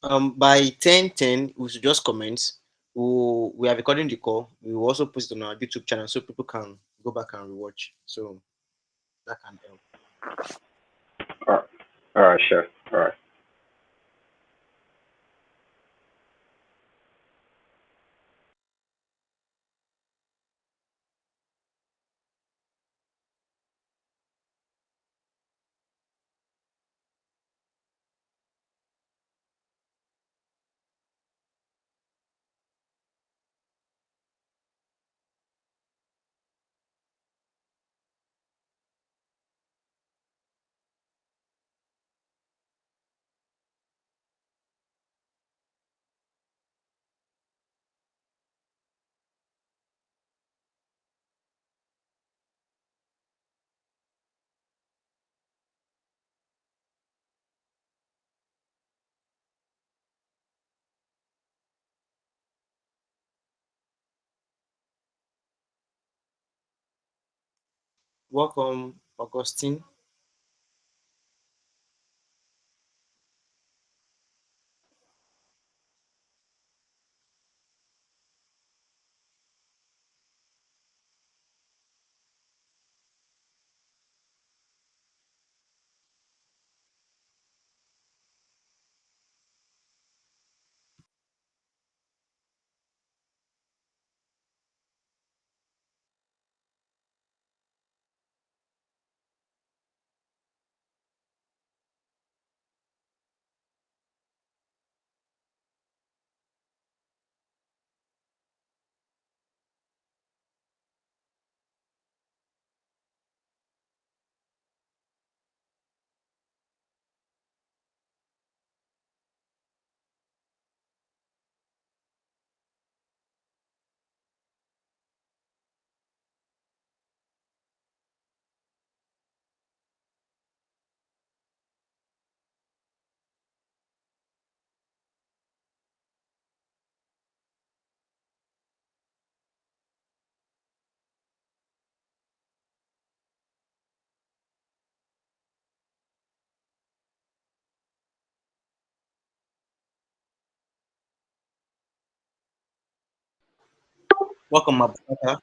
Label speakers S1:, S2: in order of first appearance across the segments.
S1: By 10:10, we should just comment. We are recording the call. We will also post it on our YouTube channel so people can go back and rewatch. So that can help.
S2: All right. All right. Sure. All right.
S1: Welcome, Augustine. Welcome, Abubakar.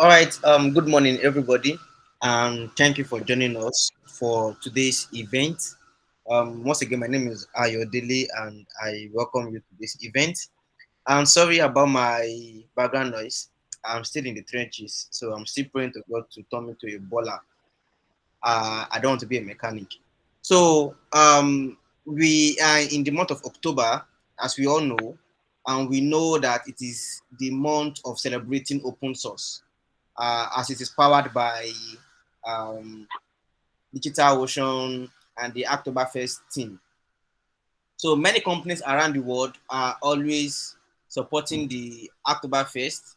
S1: All right. Good morning, everybody, and thank you for joining us for today's event. Once again, my name is Ayodele, and I welcome you to this event. I'm sorry about my background noise. I'm still in the trenches, so I'm still praying to God to turn me to a baller. I don't want to be a mechanic. So we are in the month of October, as we all know, and we know that it is the month of celebrating open source, as it is powered by um, Digital Ocean and the Oktoberfest team. So many companies around the world are always supporting the Oktoberfest,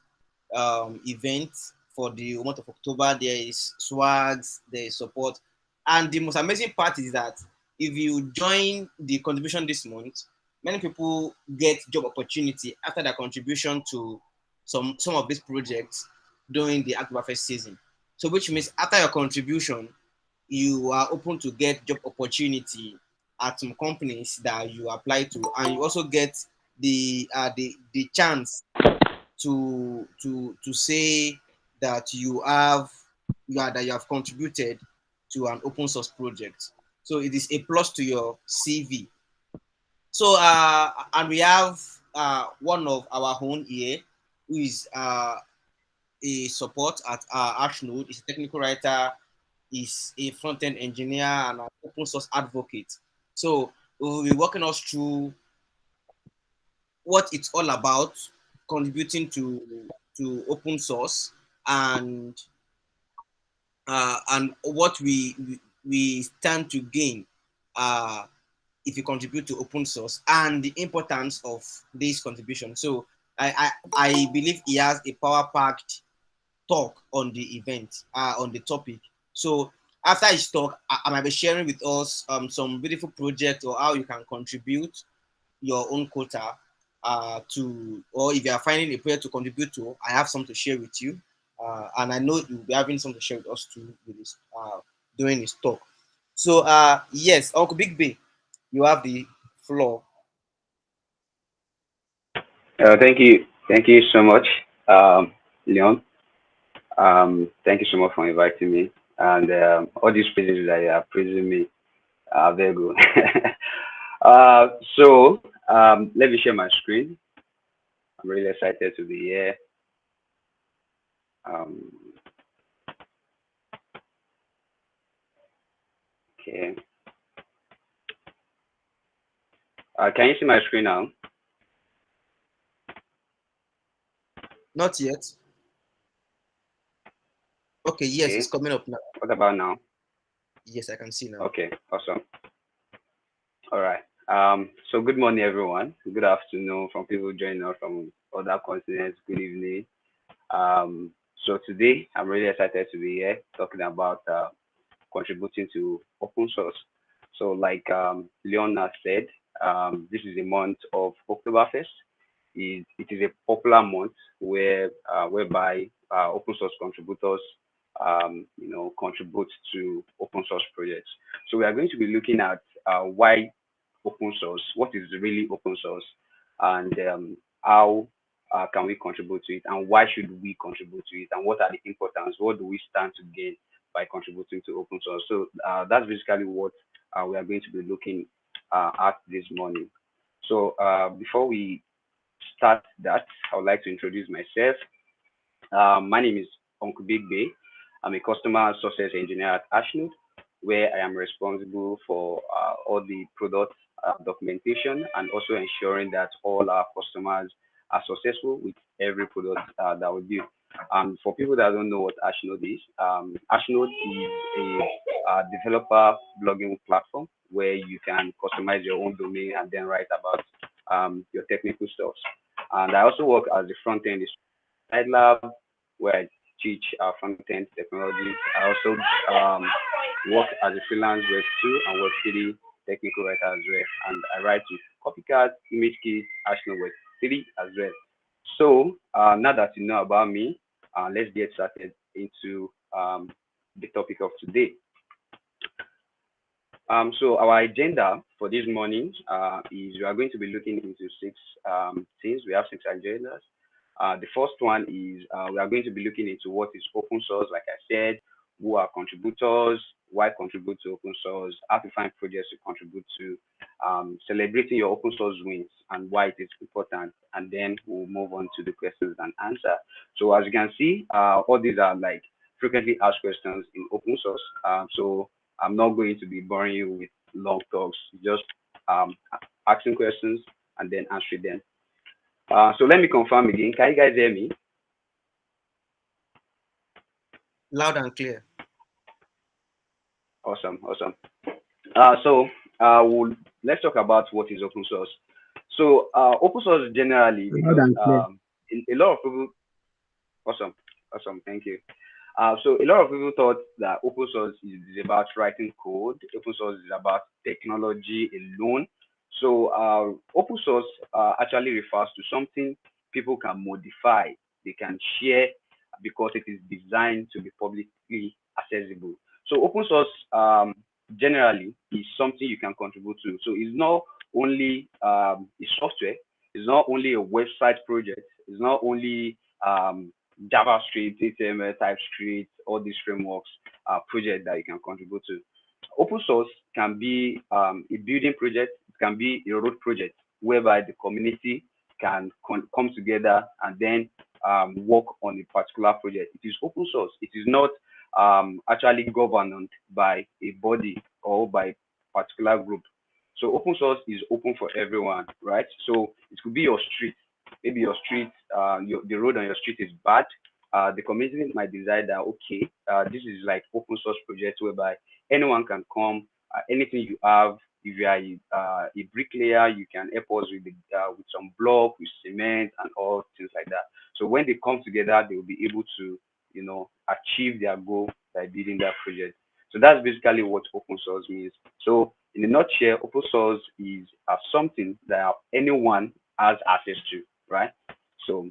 S1: event for the month of October. There is swags, there is support, and the most amazing part is that if you join the contribution this month, many people get job opportunity after their contribution to some of these projects during the Oktoberfest season. So, which means after your contribution, you are open to get job opportunity at some companies that you apply to, and you also get the chance to say that you have contributed to an open source project. So it is a plus to your CV. So and we have one of our own here who is a support at Archnode. He's a technical writer, is a front-end engineer and an open source advocate. So we'll be walking us through what it's all about, contributing to open source, and what we stand to gain uh, if you contribute to open source, and the importance of this contribution. So I believe he has a power packed talk on the event, on the topic. So after his talk, I might be sharing with us some beautiful projects or how you can contribute your own quota to, or if you are finding a project to contribute to, I have some to share with you. And I know you'll be having some to share with us too with this, during his talk. So, yes, Uncle Big Bay, you have the floor.
S2: Thank you so much, Leon. Thank you so much for inviting me, and all these praises that you are praising me are very good. uh, Let me share my screen. I'm really excited to be here. Um, okay, can you see my screen now?
S1: Not yet. Okay, yes, it's
S2: Okay,
S1: coming up now.
S2: what about now?
S1: Yes, I can see now.
S2: Okay, awesome. All right. So good morning, everyone. Good afternoon from people joining us from other continents. Good evening. Um, so today, I'm really excited to be here talking about contributing to open source. So, like Leon has said, this is a month of Oktoberfest. It is a popular month whereby open source contributors, contribute to open source projects. So we are going to be looking at why open source, what is really open source, and how can we contribute to it, and why should we contribute to it, and what are the importance, what do we stand to gain by contributing to open source. So that's basically what we are going to be looking at this morning. So before we start that, I would like to introduce myself. My name is Uncle Big Bay. I'm a customer success engineer at Ashnud, where I am responsible for all the product documentation and also ensuring that all our customers are successful with every product that we do. For people that don't know what Ashnud is, Ashnud is a developer blogging platform where you can customize your own domain and then write about your technical stuff. And I also work as a front end Side Lab, where I teach front-end technology. I also work as a freelance Web 2 and Web 3 technical writer as well. And I write with Copycat, ImageKit, Arsenal Web 3 as well. So now that you know about me, let's get started into the topic of today. So our agenda for this morning is we are going to be looking into six things. We have six agendas. The first one is we are going to be looking into what is open source, like I said, who are contributors, why contribute to open source, how to find projects to contribute to, celebrating your open source wins and why it is important, and then we'll move on to the questions and answer. So as you can see, all these are like frequently asked questions in open source. So I'm not going to be boring you with long talks, just um, asking questions and then answering them. So let me confirm again. Can you guys hear me?
S1: Loud and clear.
S2: Awesome, awesome. So let's talk about what is open source. So open source generally,
S3: Loud
S2: because
S3: and clear.
S2: a lot of people. Awesome. Awesome. Thank you. So a lot of people thought that open source is about writing code. Open source is about technology alone. So open source actually refers to something people can modify, they can share because it is designed to be publicly accessible. So open source generally is something you can contribute to. So it's not only a software, it's not only a website project, it's not only JavaScript, HTML, TypeScript, all these frameworks project that you can contribute to. Open source can be a building project, it can be a road project whereby the community can come together and then work on a particular project. It is open source. It is not actually governed by a body or by a particular group. So open source is open for everyone, right? So it could be your street. Maybe your street, the road on your street is bad. The community might decide that okay, this is like open source project whereby anyone can come. Anything you have, if you are a bricklayer, you can help us with some block, with cement, and all things like that. So when they come together, they will be able to, achieve their goal by building that project. So that's basically what open source means. So in a nutshell, open source is something that anyone has access to, right? So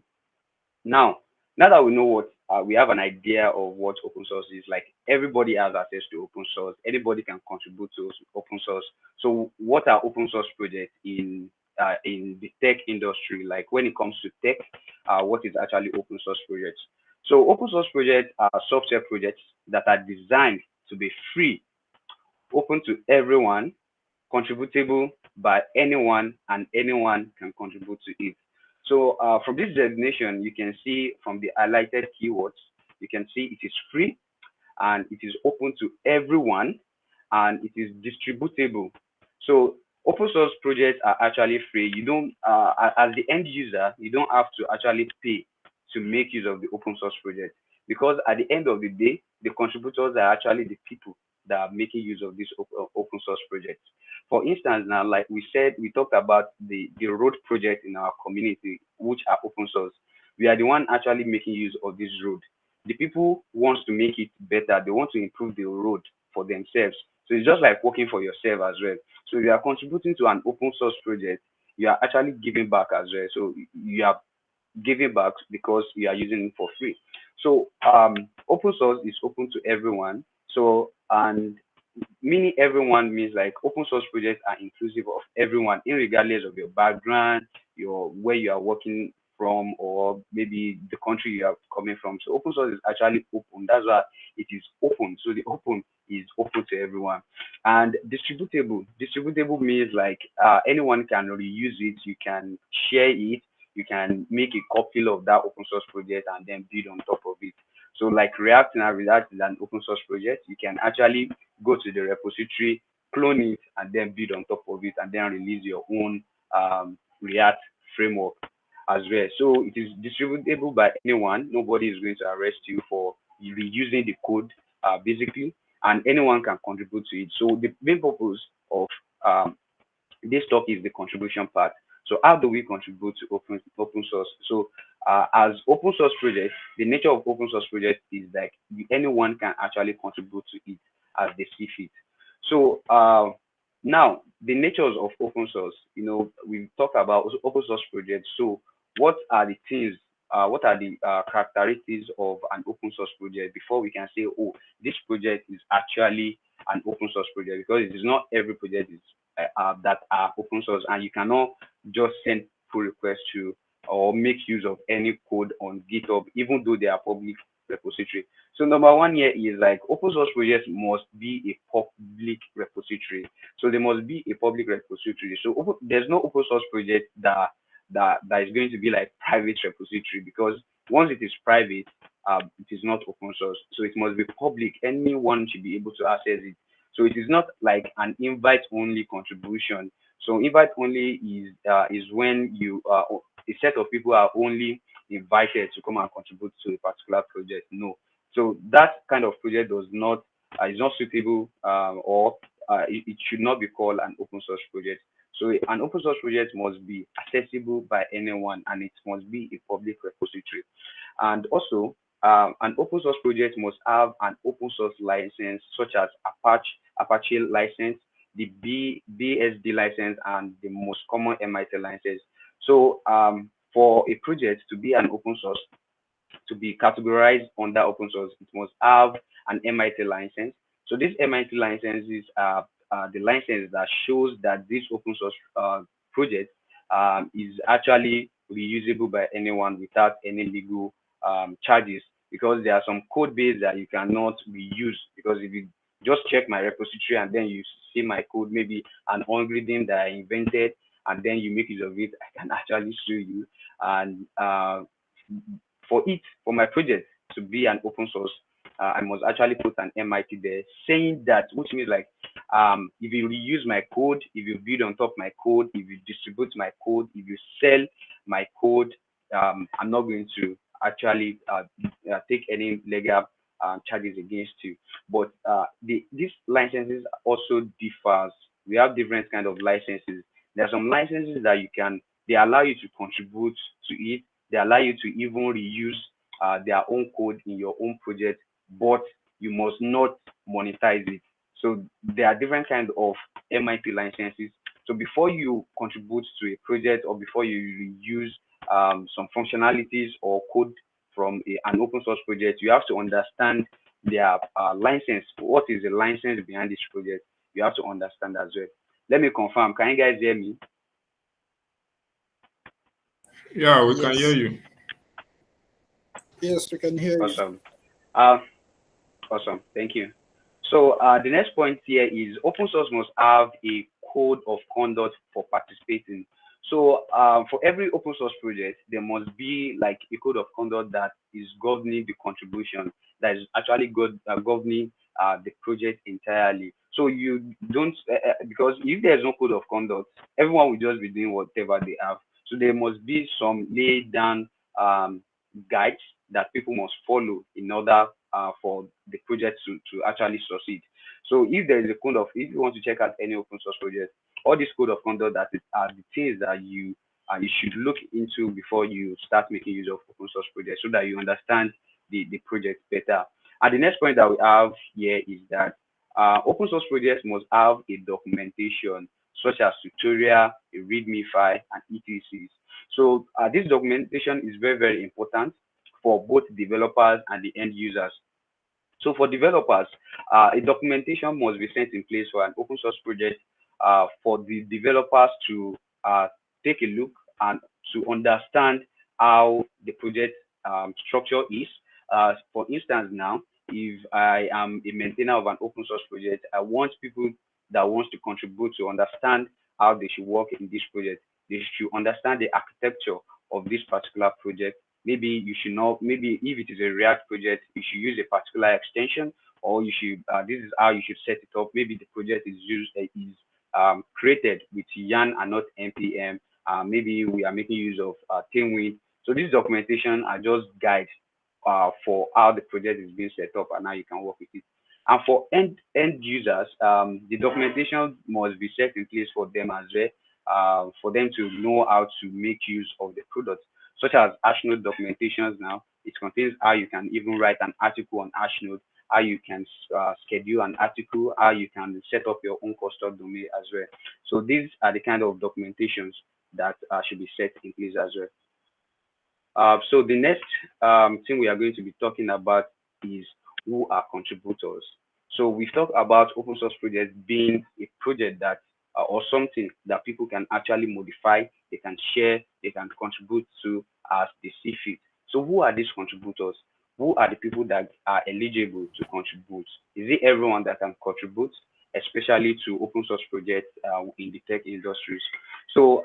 S2: now, now that we know what we have an idea of what open source is, like everybody has access to open source, anybody can contribute to open source. So, what are open source projects in the tech industry? Like when it comes to tech, what is actually open source projects? So, open source projects are software projects that are designed to be free, open to everyone, contributable by anyone, and anyone can contribute to it. So from this definition, you can see from the highlighted keywords, you can see it is free and it is open to everyone and it is distributable. So open source projects are actually free. You don't, as the end user, you don't have to actually pay to make use of the open source project because at the end of the day, the contributors are actually the people that are making use of this open source project. For instance, now, like we said, we talked about the road project in our community, which are open source. We are the one actually making use of this road. The people wants to make it better. They want to improve the road for themselves. So it's just like working for yourself as well. So if you are contributing to an open source project, you are actually giving back as well. So you are giving back because you are using it for free. So open source is open to everyone. So and meaning everyone means like open source projects are inclusive of everyone, regardless of your background, your where you are working from, or maybe the country you are coming from. So open source is actually open. That's why it is open. So the open is open to everyone. And distributable. Distributable means like anyone can reuse it. You can share it. You can make a copy of that open source project and then build on top of it. So like React now, React is an open source project. You can actually go to the repository, clone it, and then build on top of it, and then release your own React framework as well. So it is distributable by anyone. Nobody is going to arrest you for reusing the code, basically, and anyone can contribute to it. So the main purpose of this talk is the contribution part. So how do we contribute to open source? So as open source projects, the nature of open source projects is like anyone can actually contribute to it as they see fit. So now the natures of open source, we talk about open source projects. So what are the things? What are the characteristics of an open source project before we can say, oh, this project is actually an open source project because it is not every project is that are open source, and you cannot just send pull requests to or make use of any code on GitHub, even though they are public repository. So number one here is like open source projects must be a public repository. So they must be a public repository. So there's no open source project that is going to be like private repository because once it is private, it is not open source. So it must be public. Anyone should be able to access it. So it is not like an invite only contribution. So invite only is when a set of people are only invited to come and contribute to a particular project. No. So that kind of project does not is not suitable or it should not be called an open source project. So an open source project must be accessible by anyone, and it must be a public repository. And also, an open source project must have an open source license, such as Apache license, the BSD license, and the most common MIT license. So, for a project to be an open source, to be categorized under open source, it must have an MIT license. So these MIT licenses are the license that shows that this open source project is actually reusable by anyone without any legal charges. Because there are some code base that you cannot reuse. Because if you just check my repository and then you see my code, maybe an algorithm that I invented, and then you make use of it, I can actually show you. And for my project to be an open source, I must actually put an MIT there, saying that, which means like, if you reuse my code, if you build on top my code, if you distribute my code, if you sell my code, I'm not going to actually take any legal charges against you. But these licenses also differs. We have different kind of licenses. There are some licenses that they allow you to contribute to it. They allow you to even reuse their own code in your own project, but you must not monetize it. So there are different kind of MIT licenses. So before you contribute to a project, or before you reuse some functionalities or code from an open source project, you have to understand their license. What is the license behind this project? You have to understand as well. Let me confirm. Can you guys hear me?
S3: Yeah, we can hear
S1: Yes.
S3: you.
S4: Yes, we can hear you.
S2: Awesome. Uh, Awesome. Thank you. So the next point here is open source must have a code of conduct for participating. So for every open source project, there must be like a code of conduct that is governing the contribution, that is actually governing the project entirely. So you don't, because if there's no code of conduct, everyone will just be doing whatever they have. So there must be some laid down guides that people must follow in order for the project to actually succeed. So if there is a code of, if you want to check out any open source project, all this code of conduct are the things that you should look into before you start making use of open source projects, so that you understand the project better. And the next point that we have here is that open source projects must have a documentation, such as tutorial, a README file, and etc. So this documentation is very, very important for both developers and the end users. So for developers, a documentation must be set in place for an open source project, for the developers to take a look and to understand how the project structure is. For instance, now, if I am a maintainer of an open source project, I want people that wants to contribute to understand how they should work in this project. They should understand the architecture of this particular project. Maybe you should know, maybe if it is a React project, you should use a particular extension, or you should, this is how you should set it up. Maybe the project is created with Yarn and not npm. Maybe we are making use of Tailwind. So this documentation are just guides for how the project is being set up and how you can work with it. And for end users, the documentation must be set in place for them as well, for them to know how to make use of the product, such as Ashnode documentations. Now it contains how you can even write an article on Ashnode, how you can schedule an article, how you can set up your own custom domain as well. So these are the kind of documentations that should be set in place as well. So the next thing we are going to be talking about is who are contributors. So we've talked about open source projects being a project that or something that people can actually modify, they can share, they can contribute to as they see fit. So who are these contributors? Who are the people that are eligible to contribute? Is it everyone that can contribute, especially to open source projects in the tech industries? So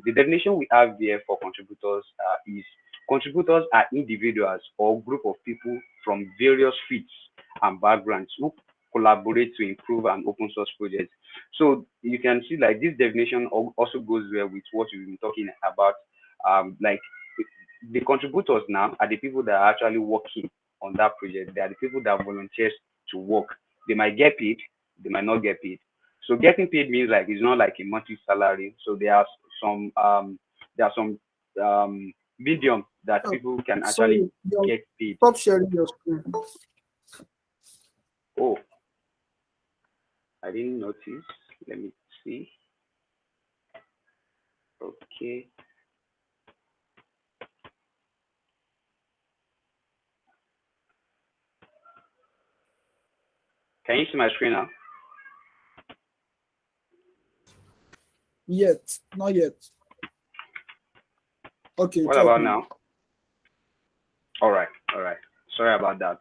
S2: the definition we have here for contributors is contributors are individuals or group of people from various fields and backgrounds who collaborate to improve an open source project. So you can see like this definition also goes well with what we've been talking about. Like the contributors now are the people that are actually working on that project. They are the people that volunteers to work. They might get paid, they might not get paid. So getting paid means like it's not like a monthly salary. So some um there are some medium that
S4: Oh,
S2: people can actually
S4: sorry, you
S2: get paid.
S4: stop sharing your screen.
S2: Oh, I didn't notice. Let me see. Okay. Can you see my screen now?
S4: Yet, not yet. Okay,
S2: What
S4: talk
S2: about
S4: now.
S2: now? All right, all right. Sorry about that.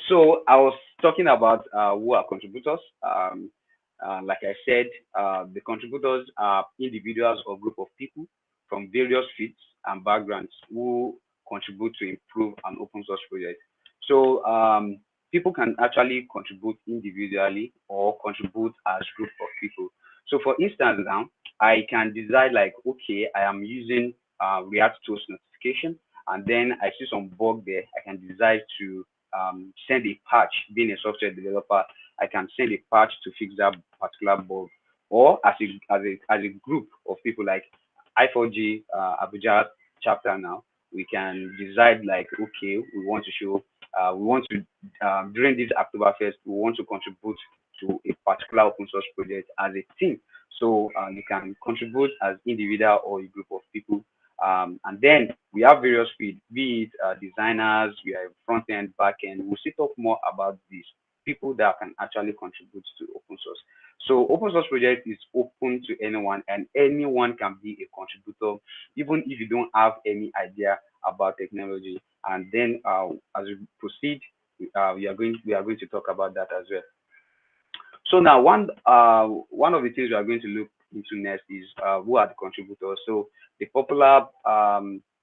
S2: So I was talking about who are contributors. Like I said, the contributors are individuals or group of people from various fields and backgrounds who contribute to improve an open source project. So people can actually contribute individually or contribute as group of people. So for instance, now I can decide like, okay, I am using React tools notification, and then I see some bug there. I can decide to send a patch. Being a software developer, I can send a patch to fix that particular bug. Or as a group of people like I4G Abuja chapter now, we can decide like, okay, we want to during this Oktoberfest, we want to contribute to a particular open source project as a team. So you can contribute as individual or a group of people, and then we have various fields, be it designers, we have front end, back end. We'll still talk more about these people that can actually contribute to open source. So open source project is open to anyone, and anyone can be a contributor, even if you don't have any idea about technology. And then as we proceed, we are going to talk about that as well. So now one of the things we are going to look into next is who are the contributors. So the popular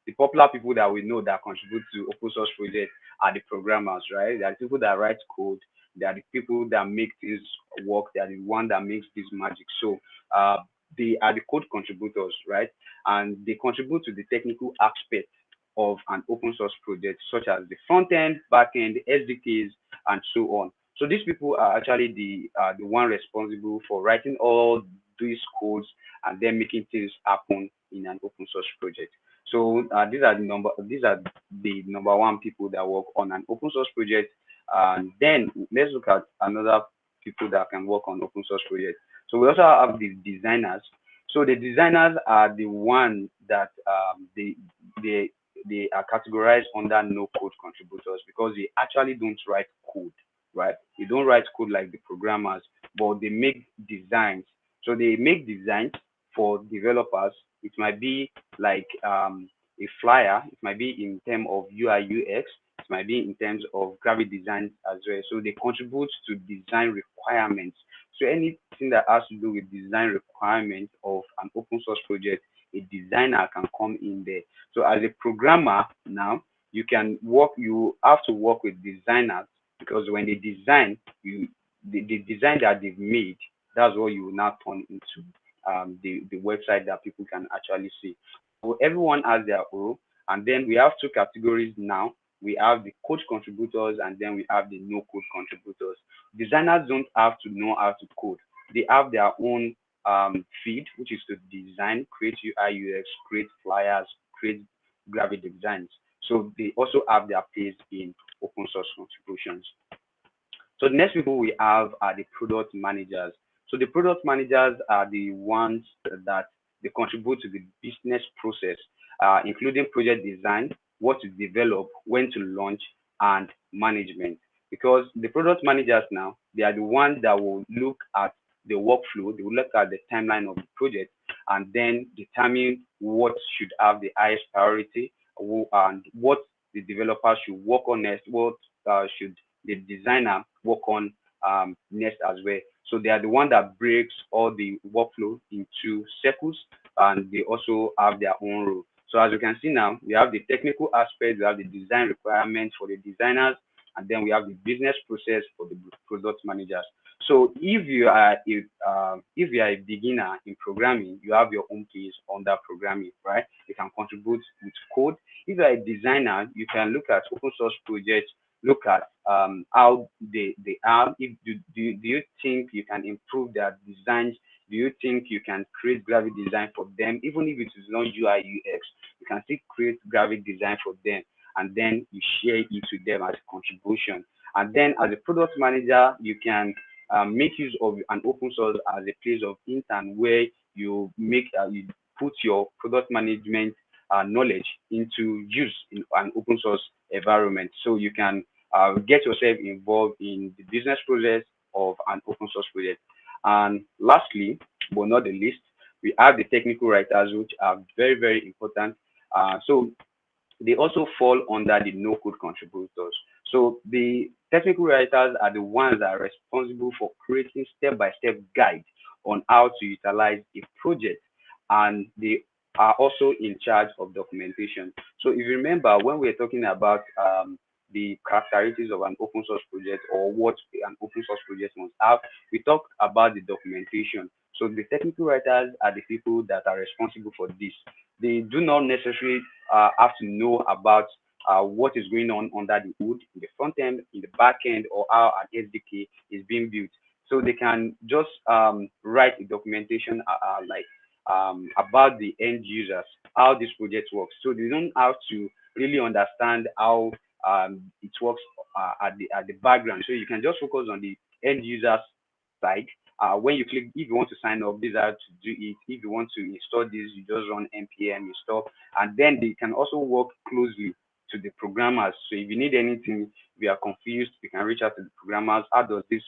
S2: the popular people that we know that contribute to open source projects are the programmers, right? They are the people that write code. They are the people that make things work. They are the one that makes this magic. So uh, they are the code contributors, right? And they contribute to the technical aspect of an open source project, such as the front end, back end, SDKs, and so on. So these people are actually the one responsible for writing all these codes and then making things happen in an open source project. So these are the number one people that work on an open source project. And then let's look at another people that can work on open source projects. So we also have the designers. So the designers are the one that they they are categorized under no code contributors because they actually don't write code, right? They don't write code like the programmers, but they make designs. So they make designs for developers. It might be like a flyer. It might be in terms of UI UX. It might be in terms of graphic design as well. So they contribute to design requirements. So anything that has to do with design requirements of an open source project, a designer can come in there. So as a programmer now, you have to work with designers because when they design, the design that they've made, that's what you will now turn into the website that people can actually see. So everyone has their role, and then we have two categories now. We have the code contributors, and then we have the no code contributors. Designers don't have to know how to code. They have their own feed, which is to design, create UI UX, create flyers, create graphic designs. So they also have their place in open source contributions. So the next people we have are the product managers. So the product managers are the ones that they contribute to the business process, including project design, what to develop, when to launch, and management. Because the product managers now, they are the ones that will look at the workflow, they will look at the timeline of the project, and then determine what should have the highest priority, and what the developer should work on next, what should the designer work on next as well. So they are the one that breaks all the workflow into circles, and they also have their own role. So as you can see now, we have the technical aspect, we have the design requirements for the designers, and then we have the business process for the product managers. So if you are a beginner in programming, you have your own place under programming, right? You can contribute with code. If you are a designer, you can look at open source projects look at how they are. If do you think you can improve their designs? Do you think you can create graphic design for them, even if it is not UI UX? You can still create graphic design for them, and then you share it with them as a contribution. And then as a product manager, you can make use of an open source as a place of intern where you put your product management knowledge into use in an open source environment. So you can get yourself involved in the business process of an open source project. And lastly, but not the least, we have the technical writers, which are very, very important. So they also fall under the no code contributors. So the technical writers are the ones that are responsible for creating step-by-step guide on how to utilize a project, and they are also in charge of documentation. So if you remember when we were talking about the characteristics of an open source project or what an open source project must have, we talked about the documentation. So the technical writers are the people that are responsible for this. They do not necessarily have to know about what is going on under the hood, in the front end, in the back end, or how an SDK is being built. So they can just write a documentation about the end users, how this project works. So they don't have to really understand how it works at the background. So you can just focus on the end users side. When you click, if you want to sign up, these are to do it. If you want to install this, you just run npm install, and then they can also work closely to the programmers. So if you need anything, if you are confused, you can reach out to the programmers. How does this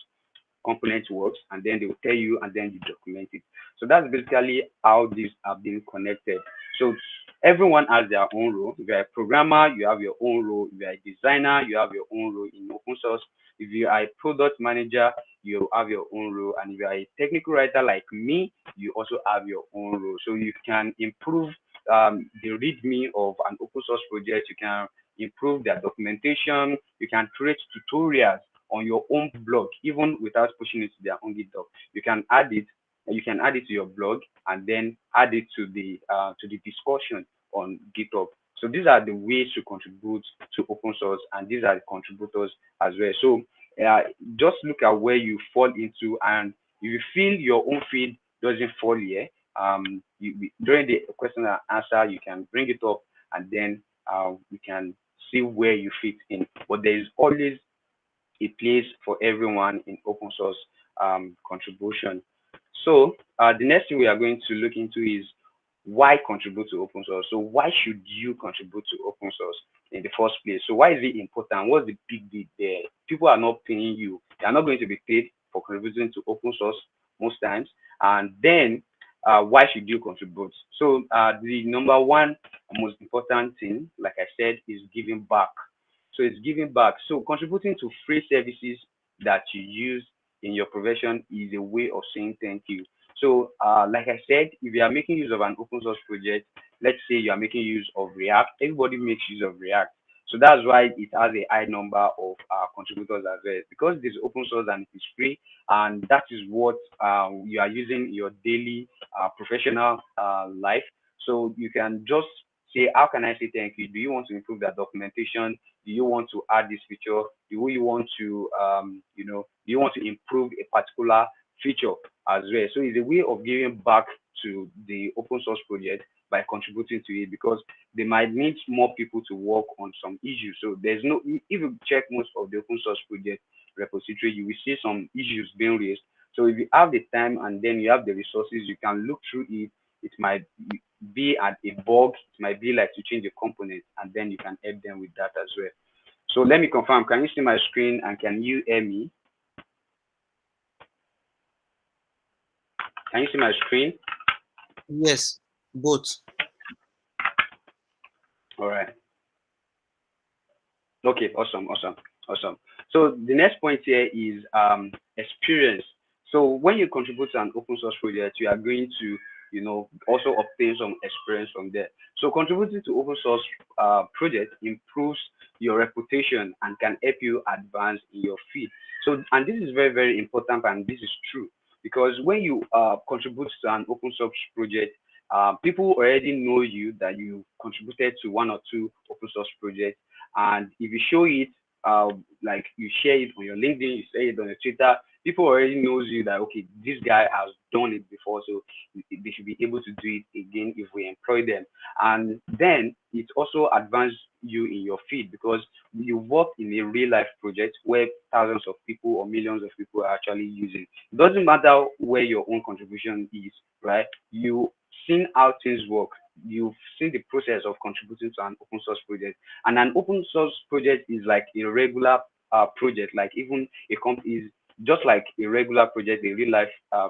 S2: component works? And then they will tell you, and then you document it. So that's basically how these are being connected. So everyone has their own role. If you're a programmer, you have your own role. If you're a designer, you have your own role in open source. If you are a product manager, you have your own role. And if you are a technical writer like me, you also have your own role. So you can improve the readme of an open source project. You can improve their documentation. You can create tutorials on your own blog, even without pushing it to their own GitHub. You can add it. You can add it to your blog and then add it to the discussion on GitHub. So these are the ways to contribute to open source, and these are the contributors as well. So uh, just look at where you fall into, and if you feel your own feed doesn't fall here, during the question and answer, you can bring it up, and then we can see where you fit in. But there is always a place for everyone in open source contribution. So the next thing we are going to look into is why contribute to open source. So why should you contribute to open source in the first place? So why is it important? What's the big deal there? People are not paying you. They are not going to be paid for contributing to open source most times. And then why should you contribute? So the number one most important thing, like I said, is giving back. So it's giving back. So contributing to free services that you use in your profession is a way of saying thank you. So, like I said, if you are making use of an open source project, let's say you are making use of React, everybody makes use of React. So that's why it has a high number of contributors as well, because it is open source and it is free, and that is what you are using in your daily professional life. So you can just say, how can I say thank you? Do you want to improve that documentation? Do you want to add this feature? Do you want to, do you want to improve a particular feature as well? So it's a way of giving back to the open source project by contributing to it, because they might need more people to work on some issues. So there's no, if you check most of the open source project repository, you will see some issues being raised. So if you have the time and then you have the resources, you can look through it. It might be at a bug, it might be like to change a component, and then you can help them with that as well. So let me confirm, can you see my screen and can you hear me? Can you see my screen?
S1: Yes, both.
S2: All right. Okay, awesome, awesome, awesome. So the next point here is experience. So when you contribute to an open source project, you are going to, also obtain some experience from there. So contributing to open source project improves your reputation and can help you advance in your field. So, and this is very, very important, and this is true, because when you contribute to an open source project, people already know you, that you contributed to one or two open source projects, and if you show it like you share it on your LinkedIn, you share it on your Twitter, people already knows you that okay, this guy has done it before, so they should be able to do it again if we employ them. And then it also advances you in your field because you work in a real life project where thousands of people or millions of people are actually using. It doesn't matter where your own contribution is, right? You seen how things work. You've seen the process of contributing to an open source project, and an open source project is like a regular project, like even a company is just like a regular project, a real life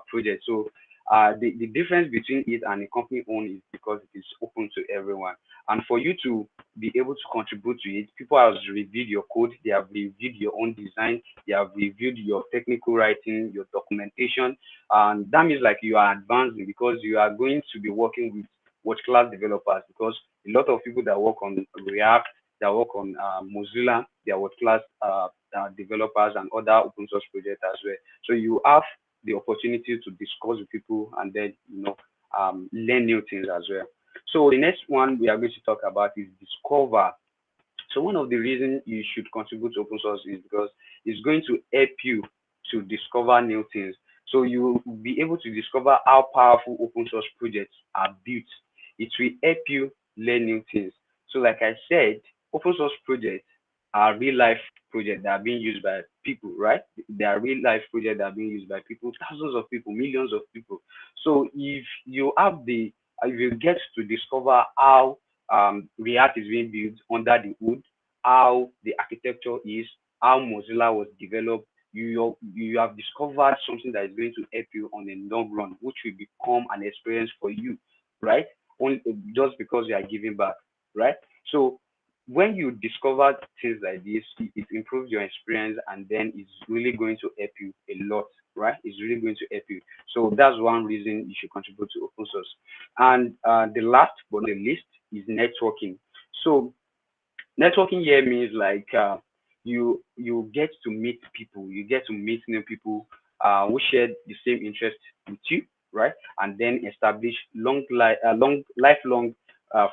S2: project. So the difference between it and a company owned is because it is open to everyone. And for you to be able to contribute to it, people have reviewed your code, they have reviewed your own design, they have reviewed your technical writing, your documentation, and that means like you are advancing because you are going to be working with world class developers because a lot of people that work on React, that work on Mozilla, they are world class developers and other open source projects as well. So you have the opportunity to discuss with people and then learn new things as well. So the next one we are going to talk about is discover. So one of the reasons you should contribute to open source is because it's going to help you to discover new things. So you will be able to discover how powerful open source projects are built. It will help you learn new things. So like I said, open source projects are real life projects that are being used by people, right? They are real life projects that are being used by people, thousands of people, millions of people. So if you get to discover how React is being built under the hood, how the architecture is, how Mozilla was developed. You have discovered something that is going to help you on a long run, which will become an experience for you, right? Only just because you are giving back, right? So when you discover things like this, it improves your experience and then it's really going to help you a lot, right? It's really going to help you. So that's one reason you should contribute to open source. And the last but not the least is networking. So networking here means like you get to meet people, you get to meet new people who share the same interest with you, right? And then establish long lifelong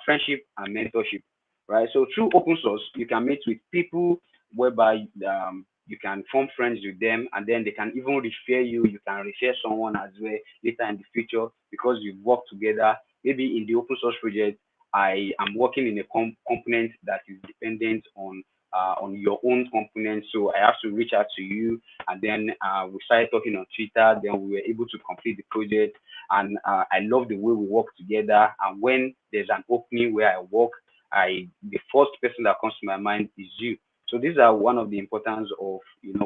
S2: friendship and mentorship, right? So through open source, you can meet with people whereby you can form friends with them, and then they can even refer you. You can refer someone as well later in the future because you work together. Maybe in the open source project I am working in a component that is dependent on your own component. So I have to reach out to you, and then we started talking on Twitter. Then we were able to complete the project, and I love the way we work together. And when there's an opening where I work, I the first person that comes to my mind is you. So these are one of the importance of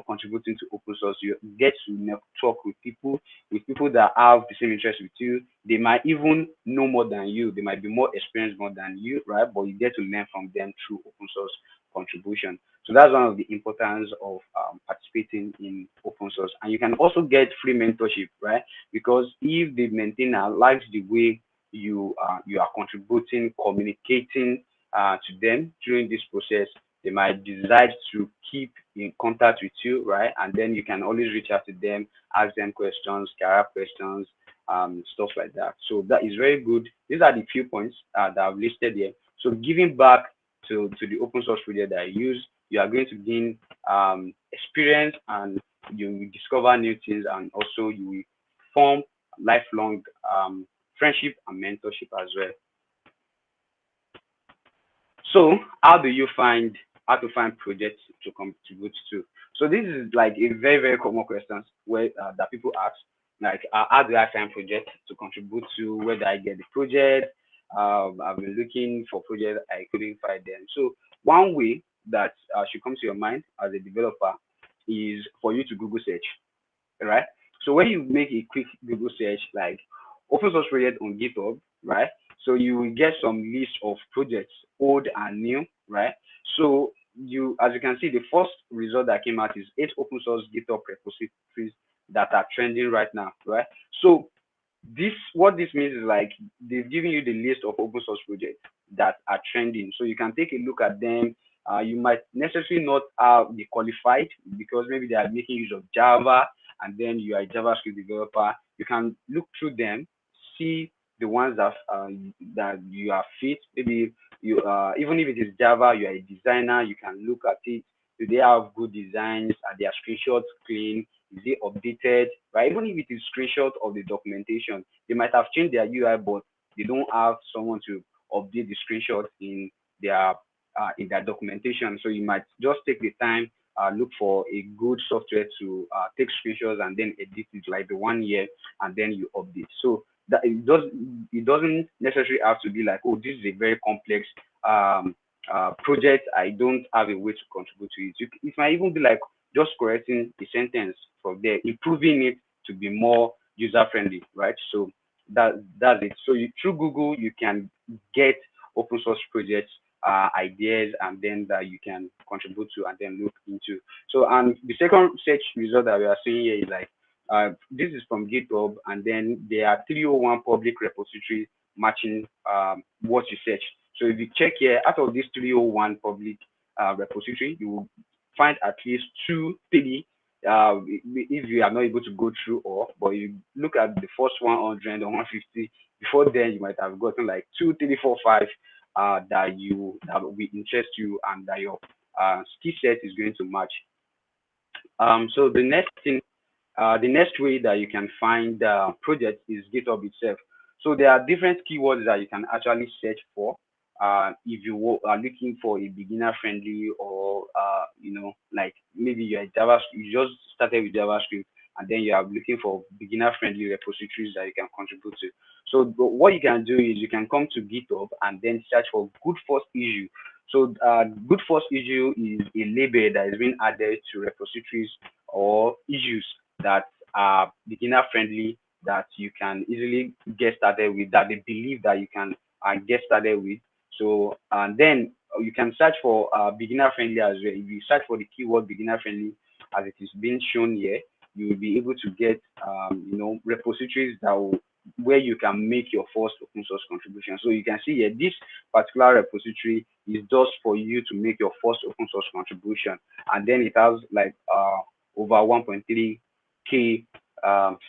S2: contributing to open source. You get to talk with people that have the same interest with you. They might even know more than you. They might be more experienced more than you, right? But you get to learn from them through open source contribution. So that's one of the importance of participating in open source. And you can also get free mentorship, right? Because if the maintainer likes the way you are contributing, communicating to them during this process, they might decide to keep in contact with you, right? And then you can always reach out to them, ask them questions, career questions, stuff like that. So that is very good. These are the few points that I've listed here. So giving back to the open source project that I use, you are going to gain experience and you will discover new things, and also you will form lifelong friendship and mentorship as well. So how to find projects to contribute to? So this is like a very common question where that people ask, like how do I find projects to contribute to? Where do I get the project? I've been looking for projects, I couldn't find them. So one way that should come to your mind as a developer is for you to Google search, right? So when you make a quick Google search like open source project on GitHub, right? So you will get some list of projects, old and new, right? So as you can see, the first result that came out is 8 open source GitHub repositories that are trending right now, right? So what this means is like they've given you the list of open source projects that are trending, so you can take a look at them. You might necessarily not be qualified because maybe they are making use of Java, and then you are a JavaScript developer. You can look through them, see the ones that you are fit. Maybe you even if it is Java, you are a designer. You can look at it. Do they have good designs? Are their screenshots clean? Is it updated? Right? Even if it is screenshot of the documentation, they might have changed their UI, but they don't have someone to update the screenshot in their documentation. So you might just take the time, look for a good software to take screenshots and then edit it like the 1 year, and then you update. So that it doesn't necessarily have to be like, oh, this is a very complex um project. I don't have a way to contribute to it. It might even be like just correcting the sentence from there, improving it to be more user friendly, right? So that's it. So through Google you can get open source projects, ideas, and then that you can contribute to and then look into. So and the second search result that we are seeing here is like this is from GitHub, and then there are 301 public repositories matching what you search. So if you check here, out of these 301 public repository, you will find at least two, three. If you are not able to go through all, but you look at the first 100 or 150, before then you might have gotten like two, three, four, five that will interest you and that your skill set is going to match. So the next way that you can find projects is GitHub itself. So there are different keywords that you can actually search for. If you are looking for a beginner friendly, or like maybe you're a Java, you just started with JavaScript, and then you are looking for beginner friendly repositories that you can contribute to. So what you can do is you can come to GitHub and then search for good first issue. So good first issue is a label that is being added to repositories or issues that are beginner friendly, that you can easily get started with, that they believe that you can get started with. So and then you can search for beginner friendly as well. If you search for the keyword beginner friendly as it is being shown here, you will be able to get repositories that will, where you can make your first open source contribution. So you can see here, this particular repository is just for you to make your first open source contribution, and then it has like over 1.3k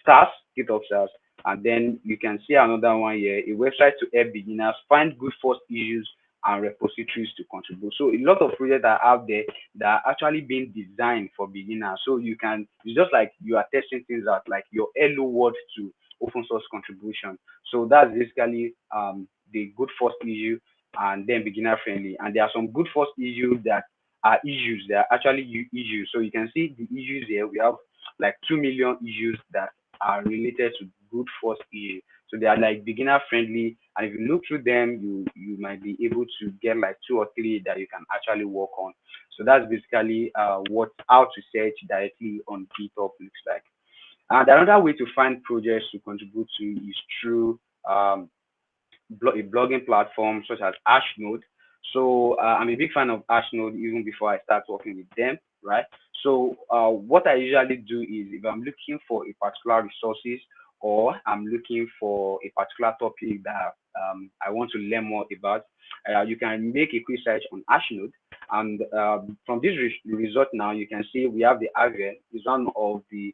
S2: stars, GitHub stars. And then you can see another one here, a website to help beginners find good first issues and repositories to contribute. So a lot of projects are out there that are actually being designed for beginners. So it's just like you are testing things out, like your hello world to open source contribution. So that's basically the good first issue and then beginner friendly. And there are some good first issues that are issues. They are actually issues. So you can see the issues here. We have like 2 million issues that are related to good first issue. So they are like beginner friendly, and if you look through them, you might be able to get like two or three that you can actually work on. So that's basically what how to search directly on GitHub looks like. And another way to find projects to contribute to is through a blogging platform such as Ashnode. So I'm a big fan of Ashnode even before I start working with them, right? So what I usually do is if I'm looking for a particular resources, or I'm looking for a particular topic that I want to learn more about, you can make a quick search on Ashnode. And from this result now, you can see we have the Avian is one of the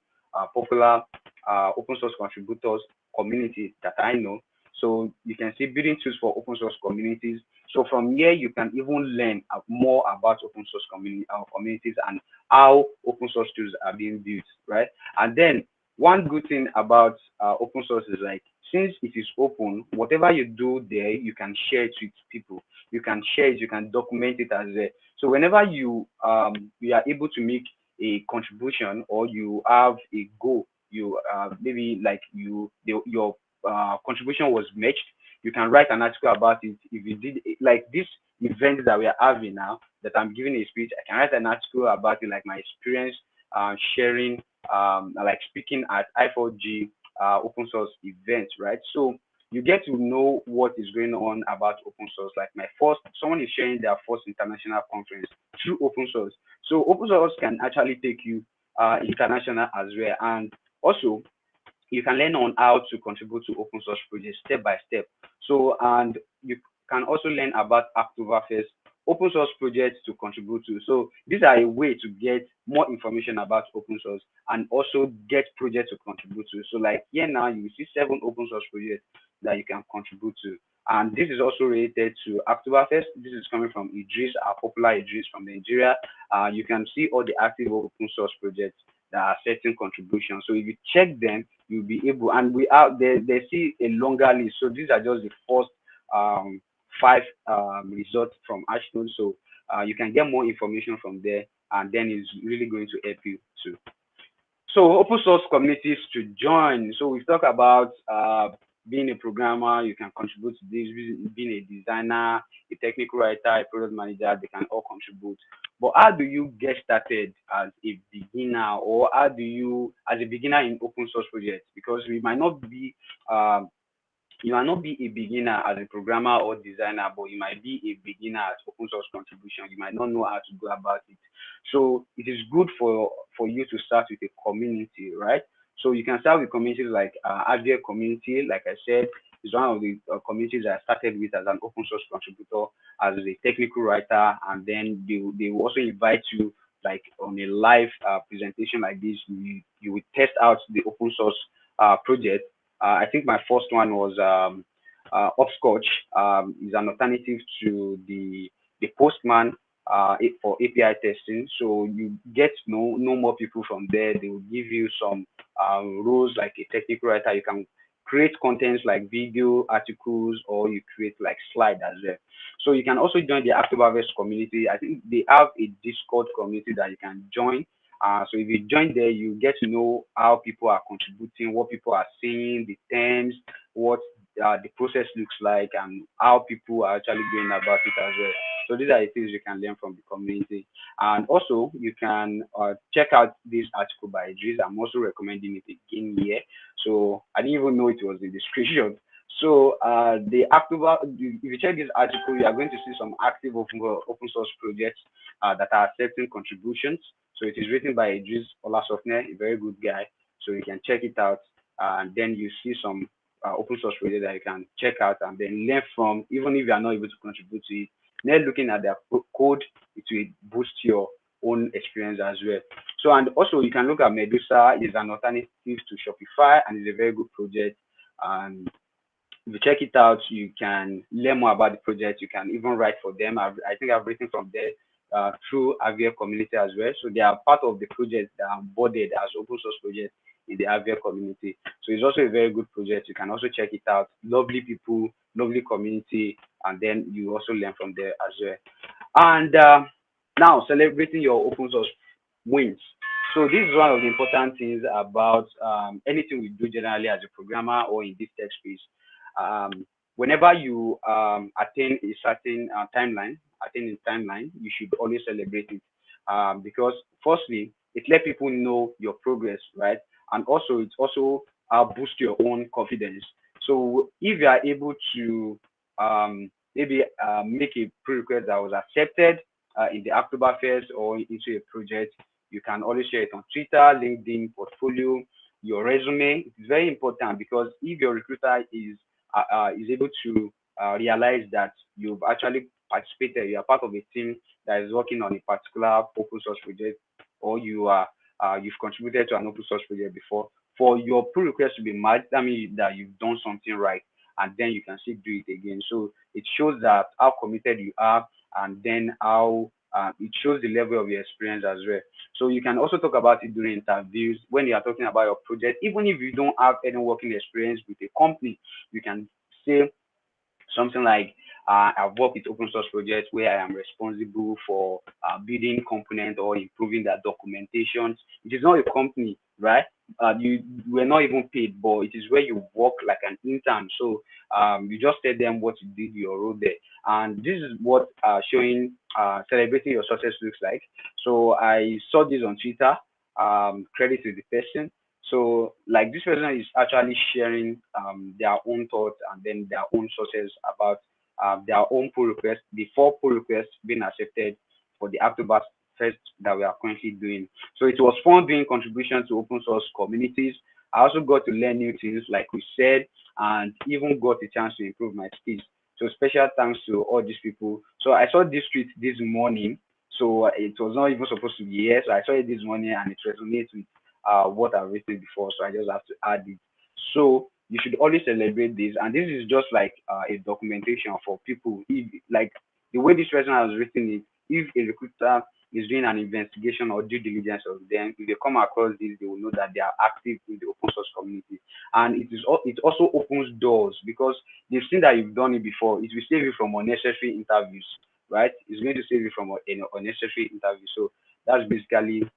S2: popular open source contributors community that I know. So you can see building tools for open source communities. So from here, you can even learn more about open source communities and how open source tools are being built, right? And then one good thing about open source is like, since it is open, whatever you do there, you can share it with people. You can share it, you can document it as well. So whenever you are able to make a contribution, or you have a goal, you maybe like your contribution was matched, you can write an article about it. If you did like this event that we are having now, that I'm giving a speech, I can write an article about it, like my experience sharing, like speaking at I4G open source events, right? So you get to know what is going on about open source. Like someone is sharing their first international conference through open source. So open source can actually take you international as well. And also you can learn on how to contribute to open source projects step by step. So, and you can also learn about Oktoberfest open source projects to contribute to. So these are a way to get more information about open source and also get projects to contribute to. So like here now you will see 7 open source projects that you can contribute to. And this is also related to Oktoberfest. This is coming from Idris, our popular Idris from Nigeria. You can see all the active open source projects that are setting contributions. So if you check them, you'll be able, and we are there, they see a longer list. So these are just the first um, 5 results from Ashton. So you can get more information from there, and then it's really going to help you too. So open source communities to join. So we've talked about being a programmer, you can contribute to this, being a designer, a technical writer, a product manager, they can all contribute. But how do you get started as a beginner, or how do you, as a beginner in open source projects? Because we might not be um, you might not be a beginner as a programmer or designer, but you might be a beginner at open source contribution. You might not know how to go about it. So it is good for you to start with a community, right? So you can start with communities like Avia community, like I said, is one of the communities I started with as an open source contributor, as a technical writer, and then they will also invite you like on a live presentation like this. You will test out the open source project. I think my first one was Upscotch. Is an alternative to the Postman for API testing. So you get to know more people from there. They will give you some roles like a technical writer. You can create contents like video articles, or you create like slide as well. So you can also join the Oktoberfest community. I think they have a Discord community that you can join. So if you join there, you get to know how people are contributing, what people are saying, the terms, what the process looks like, and how people are actually going about it as well. So these are the things you can learn from the community. And also, you can check out this article by Idris. I'm also recommending it again here. So I didn't even know it was in the description. So the October, if you check this article, you are going to see some active open source projects that are accepting contributions. So it is written by Idris Olasofne, a very good guy. So you can check it out, and then you see some open source project that you can check out and then learn from, even if you are not able to contribute to it. Then looking at their code, it will boost your own experience as well. So, and also you can look at Medusa, is an alternative to Shopify, and is a very good project. And if you check it out, you can learn more about the project. You can even write for them. I think I've written from there through Avia community as well. So they are part of the project that are boarded as open source projects in the Avia community. So it's also a very good project. You can also check it out. Lovely people, lovely community, and then you also learn from there as well. And now celebrating your open source wins. So this is one of the important things about anything we do generally as a programmer or in this tech space. Whenever you attain a certain timeline, you should always celebrate it because firstly, it let people know your progress, right? And also, it also boost your own confidence. So if you are able to maybe make a pull request that was accepted in the Oktoberfest or into a project, you can always share it on Twitter, LinkedIn, portfolio, your resume. It's very important because if your recruiter is able to realize that you've actually participated, you are part of a team that is working on a particular open source project, or you've contributed to an open source project before. For your pull request to be marked, that means that you've done something right, and then you can still do it again. So it shows that how committed you are, and then how it shows the level of your experience as well. So you can also talk about it during interviews when you are talking about your project. Even if you don't have any working experience with a company, you can say something like I've worked with open source projects where I am responsible for building component or improving their documentations. It is not a company, right? You were not even paid, but it is where you work like an intern. So you just tell them what you did, your role there, and this is what showing celebrating your success looks like. So I saw this on Twitter. Credit to the person. So, like this person is actually sharing their own thoughts and then their own sources about their own pull request before pull requests being accepted for the October Fest that we are currently doing. So it was fun doing contributions to open source communities. I also got to learn new things, like we said, and even got a chance to improve my skills. So special thanks to all these people. So I saw this tweet this morning. So it was not even supposed to be here. So I saw it this morning and it resonates with what I've written before. So I just have to add it. So you should always celebrate this. And this is just like a documentation for people. If, like the way this person has written it, if a recruiter is doing an investigation or due diligence of them, if they come across this, they will know that they are active in the open source community. And it also opens doors because they've seen that you've done it before. It will save you from unnecessary interviews, right? It's going to save you from unnecessary interviews. So that's basically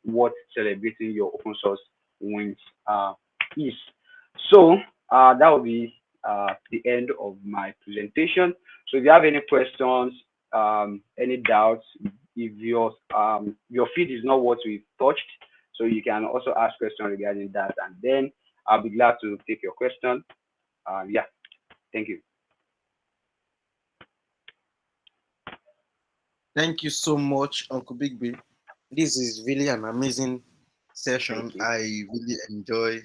S2: what celebrating your open source wins is. So that will be the end of my presentation. So if you have any questions, any doubts, if your feed is not what we've touched, so you can also ask questions regarding that, and then I'll be glad to take your question. Yeah, thank you.
S1: Thank you so much, Uncle Big B. This is really an amazing
S2: Thank
S1: session.
S2: you.
S1: I really enjoy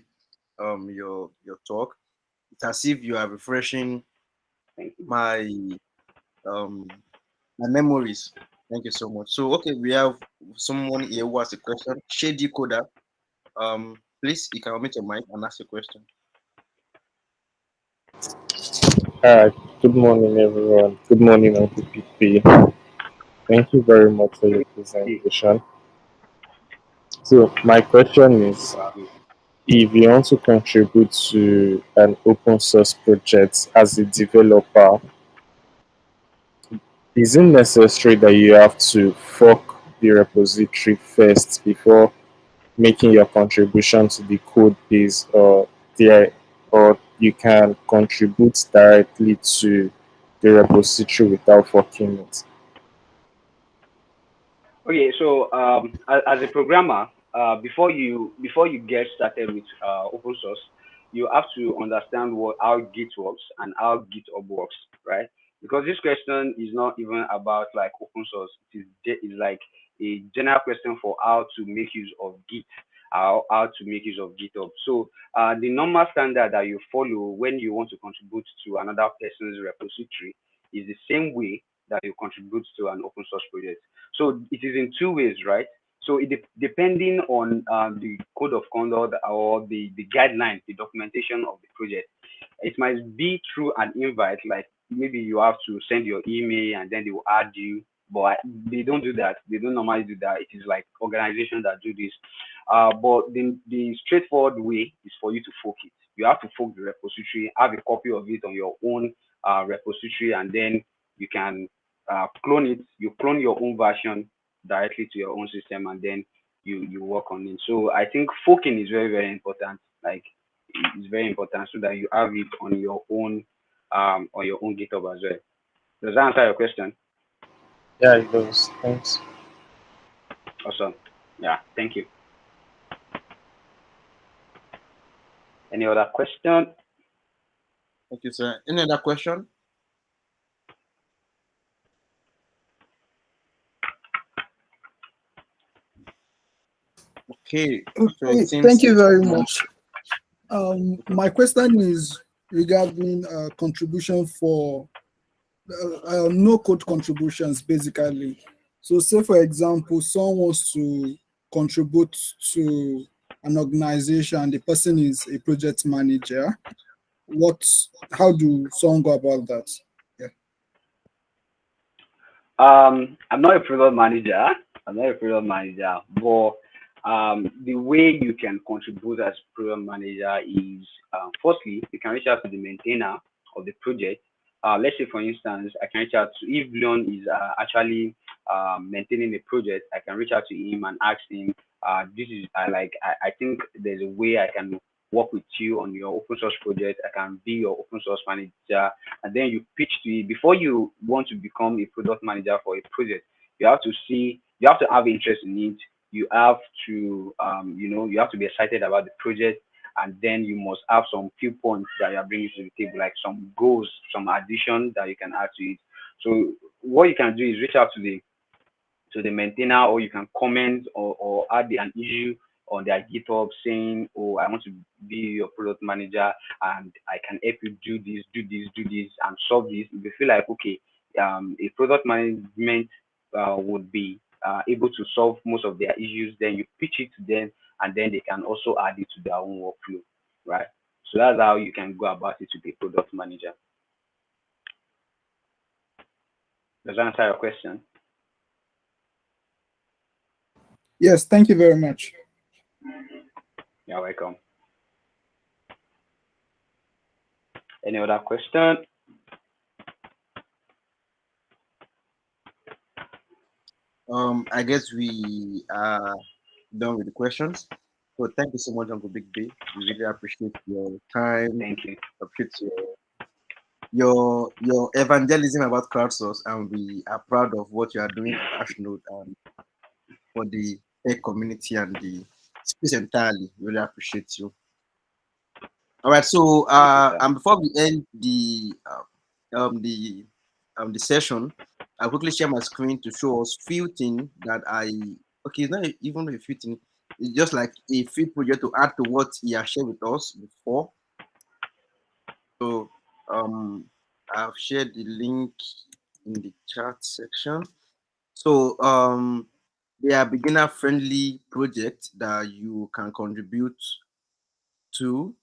S1: your talk. It's as if you are refreshing
S2: Thank you.
S1: my um my memories. Thank you so much. So okay, we have someone here who has a question. Shady Coda. Please you can omit your mic and ask a question.
S3: Hi, good morning, everyone. Good morning, Uncle PP. Thank you very much for your
S2: Hey,
S3: presentation. So, my question
S2: thank you
S3: is,
S2: for having me.
S3: if you want to contribute to an open source project as a developer, is it necessary that you have to fork the repository first before making your contribution to the code base, there, or you can contribute directly to the repository without forking it?
S2: Okay, so as a programmer, before you get started with open source, you have to understand what how Git works and how GitHub works, right? Because this question is not even about like open source. It's like a general question for how to make use of Git, how to make use of GitHub. So the normal standard that you follow when you want to contribute to another person's repository is the same way that you contribute to an open source project. So it is in two ways, right? So depending on the code of conduct or the guidelines, the documentation of the project, it might be through an invite, like maybe you have to send your email and then they will add you. But they don't do that. They don't normally do that. It is like organizations that do this. But the straightforward way is for you to fork it. You have to fork the repository, have a copy of it on your own repository, and then you can clone it. You clone your own version directly to your own system, and then you work on it. So I think forking is very very important. Like it's very important so that you have it on your own GitHub as well. Does that answer your question?
S3: Yeah, it does. Thanks.
S2: Awesome. Yeah, thank you. Any other question?
S1: Thank you, sir. Any other question? Okay. So it
S4: Okay, thank
S1: seems
S4: you very much. My question is regarding contribution for no code contributions, basically. So, say for example, someone wants to contribute to an organization, the person is a project manager. What, how do someone go about that? Yeah.
S2: I'm not a product manager. I'm not a product manager, but the way you can contribute as product manager is firstly you can reach out to the maintainer of the project. Let's say for instance, I can reach out to if Leon is actually maintaining a project, I can reach out to him and ask him, this is I think there's a way I can work with you on your open source project. I can be your open source manager, and then you pitch to it before you want to become a product manager for a project. You have to have interest in it. You have to you have to be excited about the project, and then you must have some few points that you are bringing to the table, like some goals, some addition that you can add to it. So what you can do is reach out to the maintainer, or you can comment or add an issue on their GitHub saying, "Oh, I want to be your product manager and I can help you do this, and solve this," they feel like okay, a product management would be able to solve most of their issues. Then you pitch it to them, and then they can also add it to their own workflow, right? So that's how you can go about it to be a product manager. Does that answer your question?
S4: Yes, thank you very much.
S2: You're welcome. Any other question?
S1: I guess we are done with the questions. So thank you so much, Uncle Big Day. We really appreciate your time,
S2: Thank you.
S1: appreciate your evangelism about crowdsource, and we are proud of what you are doing at Ashnode and for the tech community and the space entirely. Really appreciate you. All right. So
S2: Thank you, sir.
S1: and before we end um the the session, I'll quickly share my screen to show us few things that okay, it's not even a few things, it's just like a few project to add to what he has shared with us before. So I've shared the link in the chat section. So they are beginner friendly projects that you can contribute to.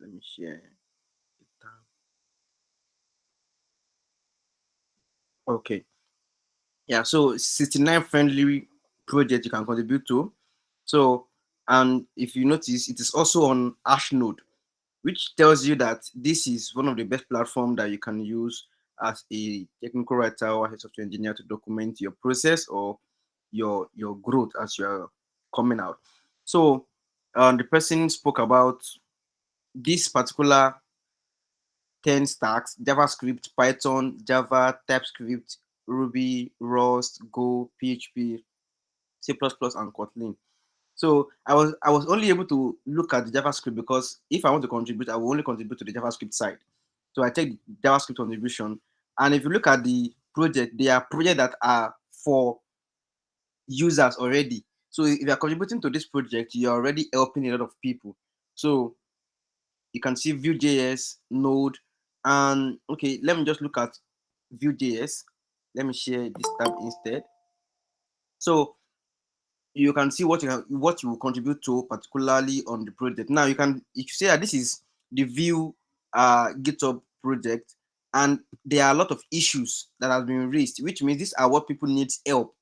S1: Let me share. Okay. Yeah, so 69 friendly project you can contribute to. So, and if you notice, it is also on Ashnode, which tells you that this is one of the best platform that you can use as a technical writer or as a software engineer to document your process or your growth as you are coming out. So, the person spoke about this particular 10 stacks: JavaScript, Python, Java, TypeScript, Ruby, Rust, Go, PHP, C++, and Kotlin. So I was only able to look at the JavaScript because if I want to contribute, I will only contribute to the JavaScript side. So I take the JavaScript contribution. And if you look at the project, they are projects that are for users already. So if you are contributing to this project, you're already helping a lot of people. So you can see Vue.js, Node, and okay, let me just look at Vue.js. Let me share this tab instead. So you can see what you will contribute to, particularly on the project. Now you can, if you say that this is the Vue GitHub project, and there are a lot of issues that have been raised, which means these are what people need help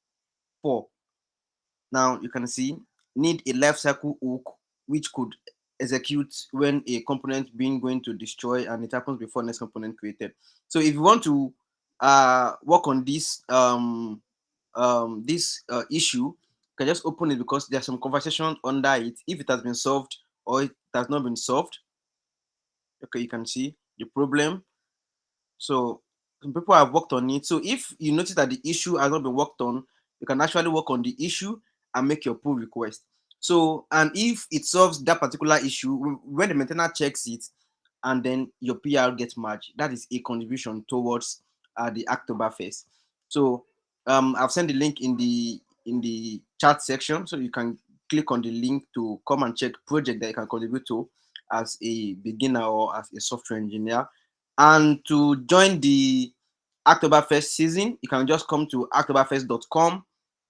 S1: for. Now you can see need a life cycle hook which could execute when a component being going to destroy and it happens before next component created. So if you want to work on this issue, you can just open it because there's some conversation under it. If it has been solved or it has not been solved, okay, you can see the problem. So some people have worked on it. So if you notice that the issue has not been worked on, you can actually work on the issue and make your pull request. So, and if it solves that particular issue, when the maintainer checks it and then your PR gets matched, that is a contribution towards the Oktoberfest. So I've sent the link in the chat section, so you can click on the link to come and check project that you can contribute to as a beginner or as a software engineer. And to join the Oktoberfest season, you can just come to oktoberfest.com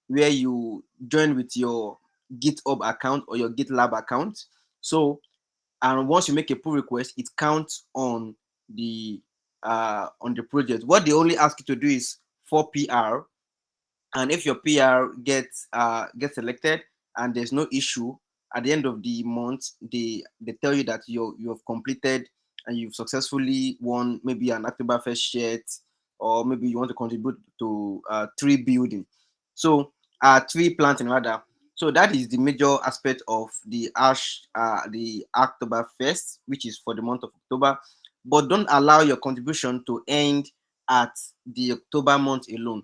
S1: where you join with your GitHub account or your GitLab account. So, and once you make a pull request, it counts on the project. What they only ask you to do is for PR, and if your PR gets selected and there's no issue at the end of the month, they tell you that you have completed and you've successfully won maybe an Oktoberfest shirt, or maybe you want to contribute to tree building, so tree planting rather. So that is the major aspect of the Oktoberfest, which is for the month of October. But don't allow your contribution to end at the October month alone.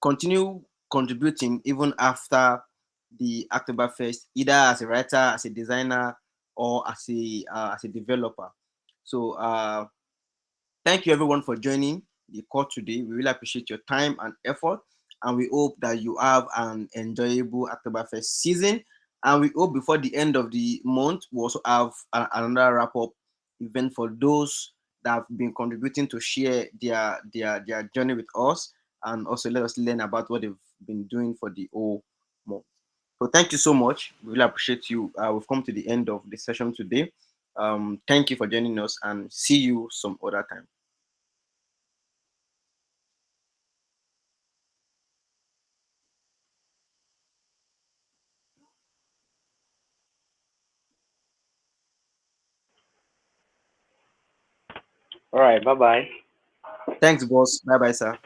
S1: Continue contributing even after the Oktoberfest, either as a writer, as a designer, or as a developer. So thank you everyone for joining the call today. We really appreciate your time and effort, and we hope that you have an enjoyable Oktoberfest season. And we hope before the end of the month, we also have another wrap up event for those that have been contributing to share their journey with us, and also let us learn about what they've been doing for the whole month. So thank you so much. We really appreciate you. We've come to the end of the session today. Thank you for joining us, and see you some other time.
S2: All right. Bye bye.
S1: Thanks, boss. Bye bye, sir.